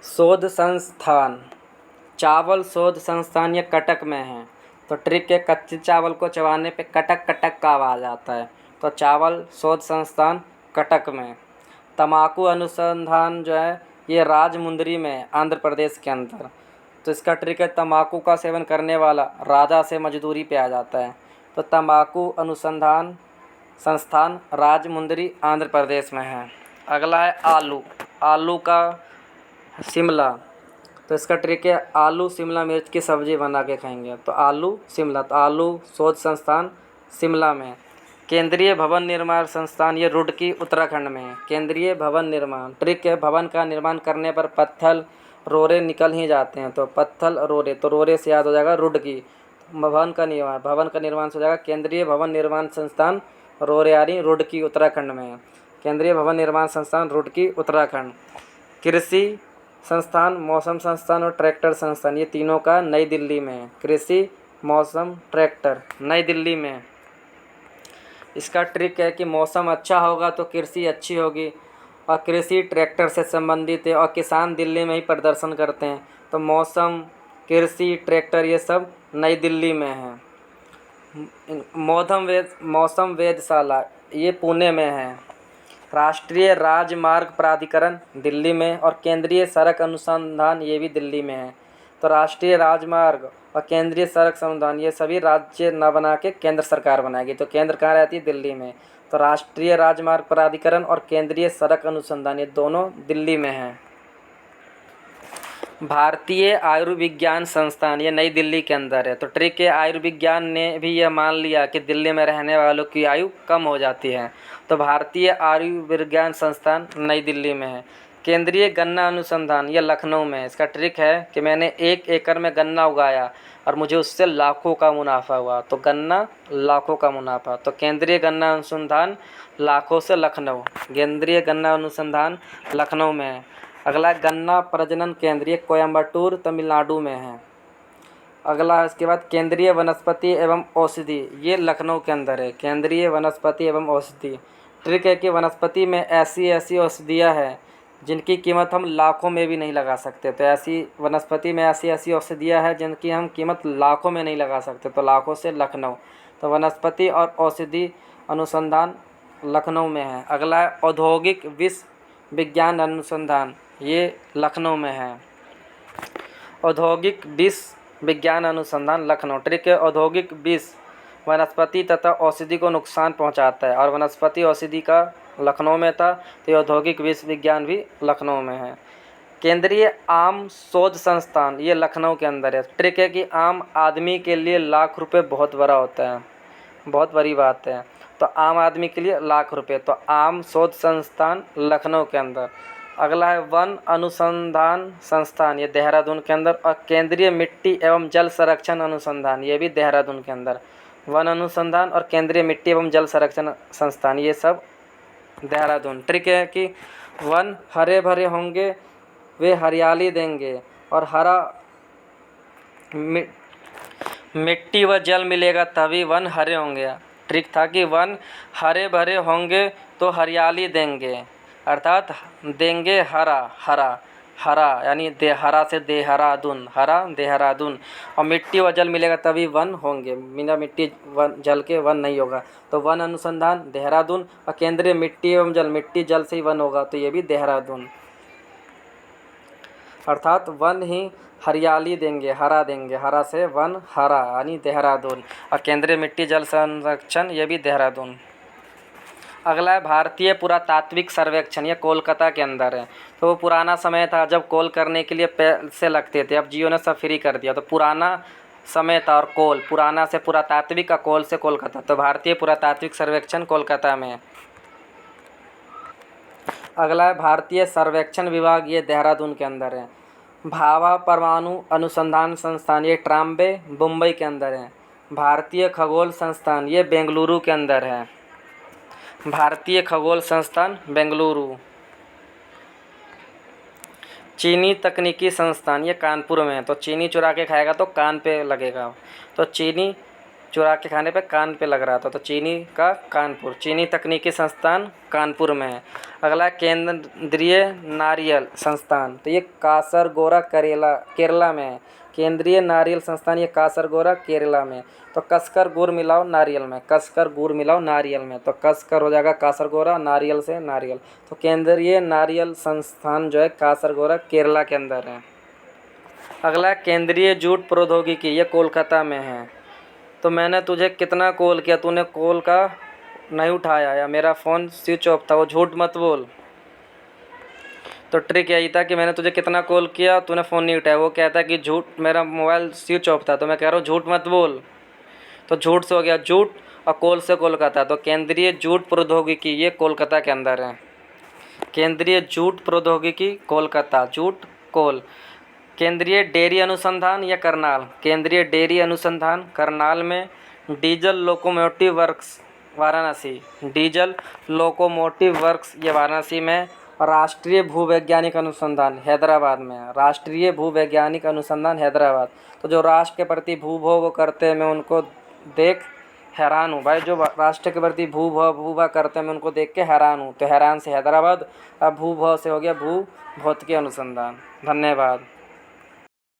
शोध संस्थान, चावल शोध संस्थान ये कटक में है। तो ट्रिक है, कच्चे चावल को चबाने पे कटक कटक का आवाज़ आता है, तो चावल शोध संस्थान कटक में। तम्बाकू अनुसंधान जो है ये राजमुंदरी में है, आंध्र प्रदेश के अंदर। तो इसका ट्रिक है, तम्बाकू का सेवन करने वाला राजा से मजदूरी पे आ जाता है। तो तम्बाकू अनुसंधान संस्थान राजमुंदरी आंध्र प्रदेश में है। अगला है आलू, आलू का शिमला। तो इसका ट्रिक है, आलू शिमला मिर्च की सब्ज़ी बना के खाएंगे। तो आलू शिमला, तो आलू शोध संस्थान शिमला में। केंद्रीय भवन निर्माण संस्थान ये रुड़की उत्तराखंड में है। केंद्रीय भवन निर्माण, ट्रिक है, भवन का निर्माण करने पर पत्थल रोरे निकल ही जाते हैं। तो पत्थल रोरे, तो रोरे से याद हो जाएगा रुड़की। भवन का निर्माण से हो जाएगा केंद्रीय भवन निर्माण संस्थान रोरेयारी रुड़की उत्तराखंड में है। केंद्रीय भवन निर्माण संस्थान रुड़की उत्तराखंड। कृषि संस्थान, मौसम संस्थान और ट्रैक्टर संस्थान ये तीनों का नई दिल्ली में है। कृषि, मौसम, ट्रैक्टर नई दिल्ली में है। इसका ट्रिक है कि मौसम अच्छा होगा तो कृषि अच्छी होगी, और कृषि ट्रैक्टर से संबंधित है, और किसान दिल्ली में ही प्रदर्शन करते हैं। तो मौसम, कृषि, ट्रैक्टर ये सब नई दिल्ली में है। मौसम वेधशाला ये पुणे में है। राष्ट्रीय राजमार्ग प्राधिकरण दिल्ली में, और केंद्रीय सड़क अनुसंधान ये भी दिल्ली में है। तो राष्ट्रीय राजमार्ग और केंद्रीय सड़क संस्थान ये सभी राज्य न बना के केंद्र सरकार बनाएगी। तो केंद्र कहाँ रहती है? दिल्ली में। तो राष्ट्रीय राजमार्ग प्राधिकरण और केंद्रीय सड़क अनुसंधान ये दोनों दिल्ली में हैं। भारतीय आयुर्विज्ञान संस्थान ये नई दिल्ली के अंदर है। तो ट्रिक है, आयुर्विज्ञान ने भी यह मान लिया कि दिल्ली में रहने वालों की आयु कम हो जाती है। तो भारतीय आयुर्विज्ञान संस्थान नई दिल्ली में है। केंद्रीय गन्ना अनुसंधान ये लखनऊ में है। इसका ट्रिक है कि मैंने 1 एकड़ में गन्ना उगाया और मुझे उससे लाखों का मुनाफा हुआ। तो गन्ना लाखों का मुनाफा, तो केंद्रीय गन्ना अनुसंधान लाखों से लखनऊ, केंद्रीय गन्ना अनुसंधान लखनऊ में है। अगला गन्ना प्रजनन केंद्र ये कोयम्बटूर तमिलनाडु में है। अगला इसके बाद केंद्रीय वनस्पति एवं औषधि ये लखनऊ के अंदर है। केंद्रीय वनस्पति एवं औषधि, ट्रिक है कि वनस्पति में ऐसी ऐसी औषधियाँ हैं जिनकी कीमत हम लाखों में भी नहीं लगा सकते। तो ऐसी वनस्पति में ऐसी ऐसी औषधियाँ हैं जिनकी हम कीमत लाखों में नहीं लगा सकते। तो लाखों से लखनऊ, तो वनस्पति और औषधि अनुसंधान लखनऊ में है। अगला है औद्योगिक विज्ञान अनुसंधान ये लखनऊ में है। औद्योगिक विज्ञान अनुसंधान लखनऊ, ट्रिक है, औद्योगिक विष वनस्पति तथा औषधि को नुकसान पहुंचाता है, और वनस्पति औषधि का लखनऊ में था। तो औद्योगिक विष विज्ञान भी लखनऊ में है। केंद्रीय आम शोध संस्थान ये लखनऊ के अंदर है। ट्रिक है कि आम आदमी के लिए लाख रुपए बहुत बड़ा होता है, बहुत बड़ी बात है। तो आम आदमी के लिए लाख रुपए, तो आम शोध संस्थान लखनऊ के अंदर। अगला है वन अनुसंधान संस्थान ये देहरादून के अंदर, और केंद्रीय मिट्टी एवं जल संरक्षण अनुसंधान ये भी देहरादून के अंदर। वन अनुसंधान और केंद्रीय मिट्टी एवं जल संरक्षण संस्थान ये सब देहरादून। ट्रिक है कि वन हरे भरे होंगे, वे हरियाली देंगे, और हरा मिट्टी व जल मिलेगा तभी वन हरे होंगे। ट्रिक था कि वन हरे भरे होंगे तो हरियाली देंगे, अर्थात देंगे हरा, हरा यानी हरा से देहरादून, हरा देहरादून, और मिट्टी व जल मिलेगा तभी वन होंगे, बिना मिट्टी वन जल के वन नहीं होगा। तो वन अनुसंधान देहरादून, और केंद्रीय मिट्टी एवं जल, मिट्टी जल से ही वन होगा, तो ये भी देहरादून, अर्थात वन ही हरियाली देंगे, हरा देंगे, हरा से वन, हरा यानी देहरादून, और केंद्रीय मिट्टी जल संरक्षण ये भी देहरादून। अगला है भारतीय पुरातात्विक सर्वेक्षण ये कोलकाता के अंदर है। तो वो पुराना समय था जब कॉल करने के लिए पैसे लगते थे, अब जियो ने सब फ्री कर दिया। तो पुराना समय था, और कॉल पुराना से पुरातात्विक का कॉल से कोलकाता। तो भारतीय पुरातात्विक सर्वेक्षण कोलकाता में है। अगला है भारतीय सर्वेक्षण विभाग ये देहरादून के अंदर है। भाभा परमाणु अनुसंधान संस्थान ये ट्राम्बे मुंबई के अंदर है। भारतीय खगोल संस्थान ये बेंगलुरु के अंदर है। भारतीय खगोल संस्थान बेंगलुरु। चीनी तकनीकी संस्थान ये कानपुर में है। तो चीनी चुरा के खाएगा तो कान पे लगेगा। तो चीनी चुरा के खाने पे कान पे लग रहा था, तो चीनी का कानपुर, चीनी तकनीकी संस्थान कानपुर में है। अगला केंद्रीय नारियल संस्थान, तो ये कासरगोरा केरला में है। केंद्रीय नारियल संस्थान ये कासरगोरा केरला में। तो कसकर गुड़ मिलाओ नारियल में, कसकर गुड़ मिलाओ नारियल में, तो कसकर हो जाएगा कासरगोरा, नारियल से नारियल। तो केंद्रीय नारियल संस्थान जो है कासरगोरा केरला के अंदर है। अगला केंद्रीय जूट प्रौद्योगिकी, ये कोलकाता में है। तो मैंने तुझे कितना कॉल किया, तूने कॉल का नहीं उठाया या मेरा फ़ोन स्विच ऑफ था, वो झूठ मत बोल। तो ट्रिक यही था कि मैंने तुझे कितना कॉल किया, तूने फ़ोन नहीं उठाया, वो कहता है कि झूठ, मेरा मोबाइल स्विच ऑफ था। तो मैं कह रहा हूँ झूठ मत बोल, तो झूठ से हो गया झूठ, और कॉल से कोलकाता। तो केंद्रीय जूट प्रौद्योगिकी ये कोलकाता के अंदर है। केंद्रीय जूट प्रौद्योगिकी कोलकाता, जूट कोल। केंद्रीय डेयरी अनुसंधान या करनाल, केंद्रीय डेयरी अनुसंधान करनाल में। Diesel locomotive works Varanasi, diesel locomotive works ये वाराणसी में। राष्ट्रीय भूवैज्ञानिक अनुसंधान हैदराबाद में, राष्ट्रीय भूवैज्ञानिक अनुसंधान हैदराबाद। तो जो राष्ट्र के प्रति भूभोग वो करते हैं, मैं उनको देख हैरान हूँ भाई, जो राष्ट्र के प्रति भूभा करते हैं, मैं उनको देख के हैरान हूँ। तो हैरान से हैदराबाद, अब भूभव से हो गया भू भौतिकी अनुसंधान। धन्यवाद।